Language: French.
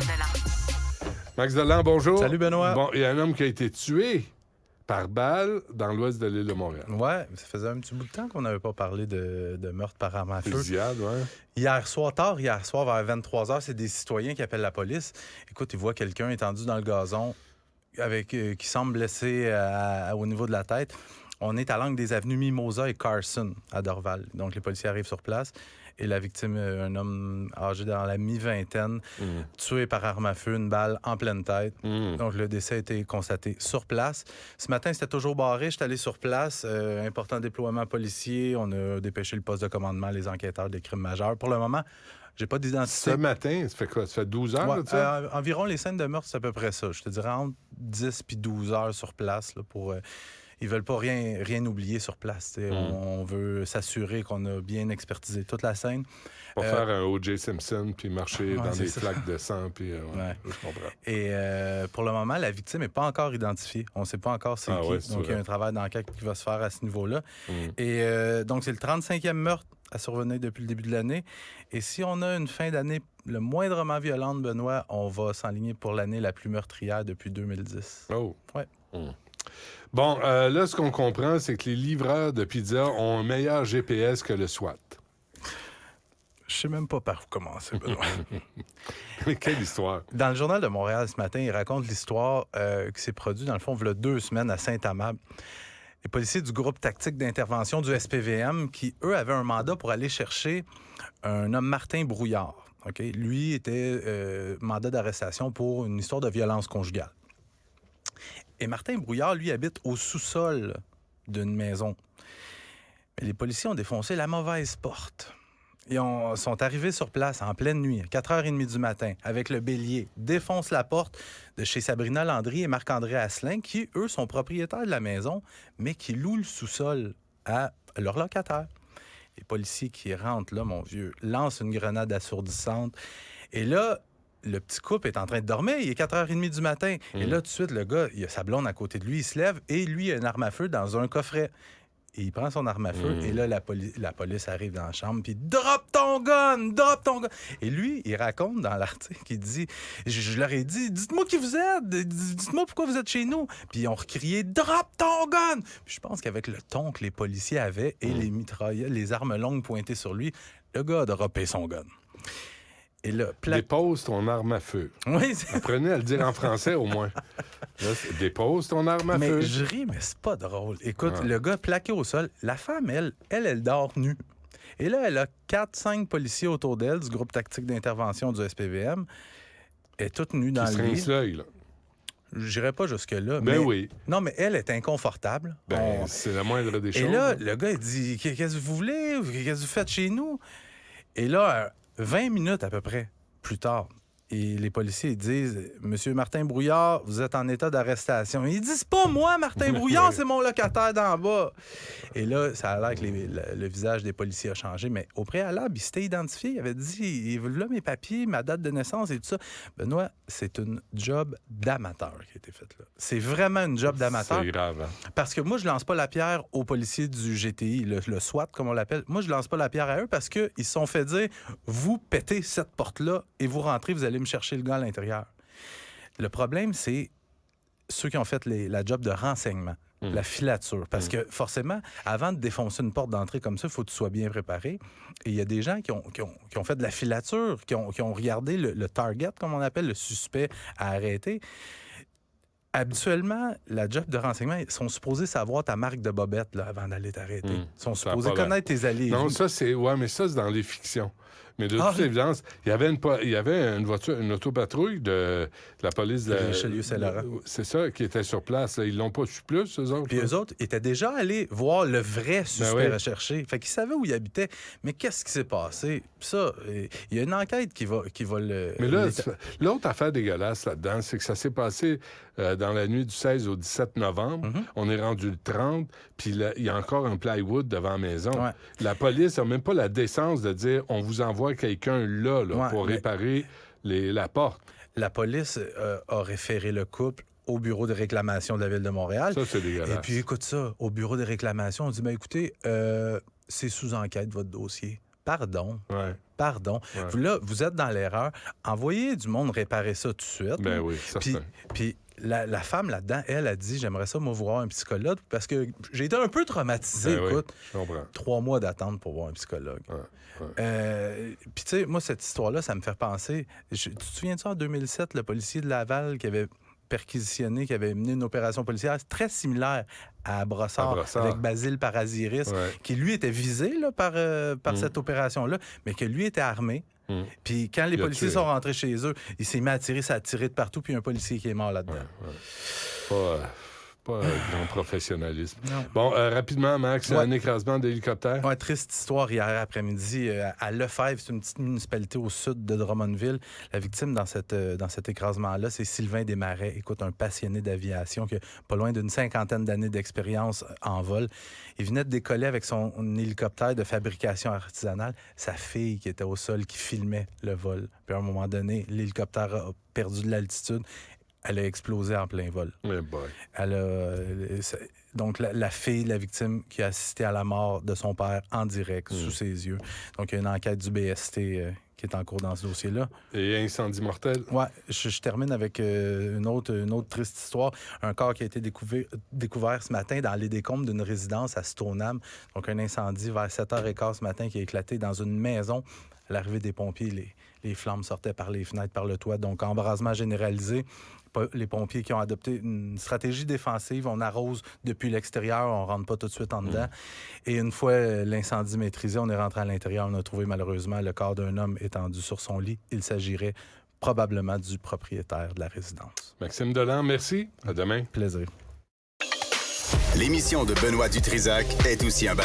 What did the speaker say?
Delan. Max Delan, bonjour. Salut, Benoît. Bon, il y a un homme qui a été tué par balle dans l'ouest de l'île de Montréal. Ouais, ça faisait un petit bout de temps qu'on n'avait pas parlé de meurtre par arme à feu. Fusillade, ouais. Hier soir, vers 23h, c'est des citoyens qui appellent la police. Écoute, ils voient quelqu'un étendu dans le gazon qui semble blessé au niveau de la tête. On est à l'angle des avenues Mimosa et Carson à Dorval. Donc, les policiers arrivent sur place et la victime, un homme âgé dans la mi-vingtaine, tué par arme à feu, une balle en pleine tête. Donc, le décès a été constaté sur place. Ce matin, c'était toujours barré. J'étais allé sur place. Important déploiement policier. On a dépêché le poste de commandement, les enquêteurs des crimes majeurs. Pour le moment, j'ai pas d'identité. Ce matin, ça fait quoi? Ça fait 12 heures, Ouais, là, tu sais? environ les scènes de meurtre, c'est à peu près ça. Je te dirais entre 10 puis 12 heures sur place là, pour... ils veulent pas rien oublier sur place. On veut s'assurer qu'on a bien expertisé toute la scène. Pas faire un O.J. Simpson puis marcher dans des ça. flaques de sang. Puis, je comprends. Et pour le moment, la victime n'est pas encore identifiée. On ne sait pas encore c'est qui. Ouais, c'est donc, il y a vrai. un travail d'enquête qui va se faire à ce niveau-là. Et donc, c'est le 35e meurtre à survenir depuis le début de l'année. Et si on a une fin d'année le moindrement violente, Benoît, on va s'enligner pour l'année la plus meurtrière depuis 2010. Oh. Ouais. Bon, là, ce qu'on comprend, c'est que les livreurs de pizza ont un meilleur GPS que le SWAT. Je sais même pas par où commencer, Benoît. Quelle histoire. Dans le Journal de Montréal ce matin, il raconte l'histoire qui s'est produite, dans le fond, il y a 2 semaines à Saint-Amable. Les policiers du groupe tactique d'intervention du SPVM qui, eux, avaient un mandat pour aller chercher un homme, Martin Brouillard. Okay? Lui était mandat d'arrestation pour une histoire de violence conjugale. Et Martin Brouillard, lui, habite au sous-sol d'une maison. Mais les policiers ont défoncé la mauvaise porte. Ils sont arrivés sur place en pleine nuit, à 4h30 du matin, avec le bélier, défoncent la porte de chez Sabrina Landry et Marc-André Asselin, qui, eux, sont propriétaires de la maison, mais qui louent le sous-sol à leurs locataires. Les policiers qui rentrent là, mon vieux, lancent une grenade assourdissante. Et là, le petit couple est en train de dormir, il est 4h30 du matin. Et là, tout de suite, le gars, il a sa blonde à côté de lui, il se lève et lui, il a une arme à feu dans un coffret. Et il prend son arme à feu et là, la police arrive dans la chambre puis « Drop ton gun! Drop ton gun! » Et lui, il raconte dans l'article, il dit « Je leur ai dit, dites-moi qui vous êtes! Dites-moi pourquoi vous êtes chez nous! » Puis ils ont recrié « Drop ton gun! » Puis je pense qu'avec le ton que les policiers avaient et les mitraillettes, les armes longues pointées sur lui, le gars a droppé son gun. Et là, Dépose ton arme à feu. Oui, Apprenez à le dire en français, au moins. Là, dépose ton arme à feu. Mais je ris, mais c'est pas drôle. Écoute, le gars plaqué au sol, la femme, elle dort nue. Et là, elle a 4-5 policiers autour d'elle du groupe tactique d'intervention du SPVM. Elle est toute nue dans le lit. L'œil, là. J'irai pas jusque-là. Ben mais... oui. Non, mais elle est inconfortable. C'est la moindre des choses. Et là, le gars, il dit « Qu'est-ce que vous voulez? Qu'est-ce que vous faites chez nous? » Et là, 20 minutes à peu près plus tard, et les policiers ils disent « Monsieur Martin Brouillard, vous êtes en état d'arrestation. » Ils disent « C'est pas moi, Martin Brouillard, c'est mon locataire d'en bas. » Et là, ça a l'air que le visage des policiers a changé, mais au préalable, il s'était identifié. Il avait dit « Il veut là mes papiers, ma date de naissance et tout ça. » Benoît, c'est une job d'amateur qui a été faite là. C'est vraiment une job d'amateur. C'est grave. Hein? Parce que moi, je lance pas la pierre aux policiers du GTI, le SWAT, comme on l'appelle. Moi, je lance pas la pierre à eux parce qu'ils se sont fait dire « Vous pétez cette porte-là et vous rentrez, vous allez me chercher le gars à l'intérieur. » Le problème, c'est ceux qui ont fait la job de renseignement, la filature. Parce que forcément, avant de défoncer une porte d'entrée comme ça, il faut que tu sois bien préparé. Et il y a des gens qui ont fait de la filature, qui ont regardé le target, comme on appelle, le suspect à arrêter. Habituellement, la job de renseignement, ils sont supposés savoir ta marque de bobette là, avant d'aller t'arrêter. Ils sont supposés connaître tes alliés. Non, ça, c'est... Ouais, mais ça, c'est dans les fictions. Mais de toute évidence, il y avait une voiture, une autopatrouille de la police de Richelieu-Saint-Laurent. C'est ça, qui était sur place. Là. Ils l'ont pas su plus, eux autres. Puis eux autres étaient déjà allés voir le vrai suspect recherché. Fait qu'ils savaient où il habitait. Mais qu'est-ce qui s'est passé? Ça, il y a une enquête qui va le... Mais là, l'autre affaire dégueulasse là-dedans, c'est que ça s'est passé dans la nuit du 16 au 17 novembre. On est rendu le 30, puis il y a encore un plywood devant la maison. Ouais. La police n'a même pas la décence de dire « on vous envoie quelqu'un là pour réparer la porte ». La police a référé le couple au bureau de réclamation de la Ville de Montréal. Ça, c'est dégueulasse. Et puis, écoute ça, au bureau de réclamation, on dit « écoutez, c'est sous enquête, votre dossier. » Pardon. Ouais. Pardon. Ouais. Là, vous êtes dans l'erreur. Envoyez du monde réparer ça tout de suite. Ben oui, certain. Puis la femme là-dedans, elle a dit, j'aimerais ça, moi, voir un psychologue parce que j'ai été un peu traumatisé, Ben écoute. Oui, je comprends. 3 mois d'attente pour voir un psychologue. Ouais. Puis, tu sais, moi, cette histoire-là, ça me fait penser. Tu te souviens de ça, en 2007, le policier de Laval qui avait perquisitionné, qui avait mené une opération policière très similaire à Brossard, avec Basile Paraziris, qui, lui, était visé là, par cette opération-là, mais que lui était armé. Puis quand les policiers sont rentrés chez eux, il s'est mis à tirer, ça a tiré de partout, puis un policier qui est mort là-dedans. Pas grand professionnalisme. Non. Bon, rapidement, Max, un écrasement d'hélicoptère. Ouais, triste histoire hier après-midi à Lefebvre, c'est une petite municipalité au sud de Drummondville. La victime dans cet écrasement-là, c'est Sylvain Desmarais. Écoute, un passionné d'aviation qui a pas loin d'une 50aine d'années d'expérience en vol. Il venait de décoller avec son hélicoptère de fabrication artisanale. Sa fille qui était au sol, qui filmait le vol. Puis à un moment donné, l'hélicoptère a perdu de l'altitude. Elle a explosé en plein vol. Oh boy. Donc, la fille, la victime, qui a assisté à la mort de son père en direct, sous ses yeux. Donc, il y a une enquête du BST qui est en cours dans ce dossier-là. Et incendie mortel? Oui, je termine avec une autre triste histoire. Un corps qui a été découvert ce matin dans les décombres d'une résidence à Stoneham. Donc, un incendie vers 7h15 ce matin qui a éclaté dans une maison. À l'arrivée des pompiers, les flammes sortaient par les fenêtres, par le toit. Donc, embrasement généralisé. Les pompiers qui ont adopté une stratégie défensive. On arrose depuis l'extérieur, on ne rentre pas tout de suite en dedans. Et une fois l'incendie maîtrisé, on est rentré à l'intérieur. On a trouvé malheureusement le corps d'un homme étendu sur son lit. Il s'agirait probablement du propriétaire de la résidence. Maxime Delan, merci. À demain. Plaisir. L'émission de Benoît Dutrisac est aussi un balado.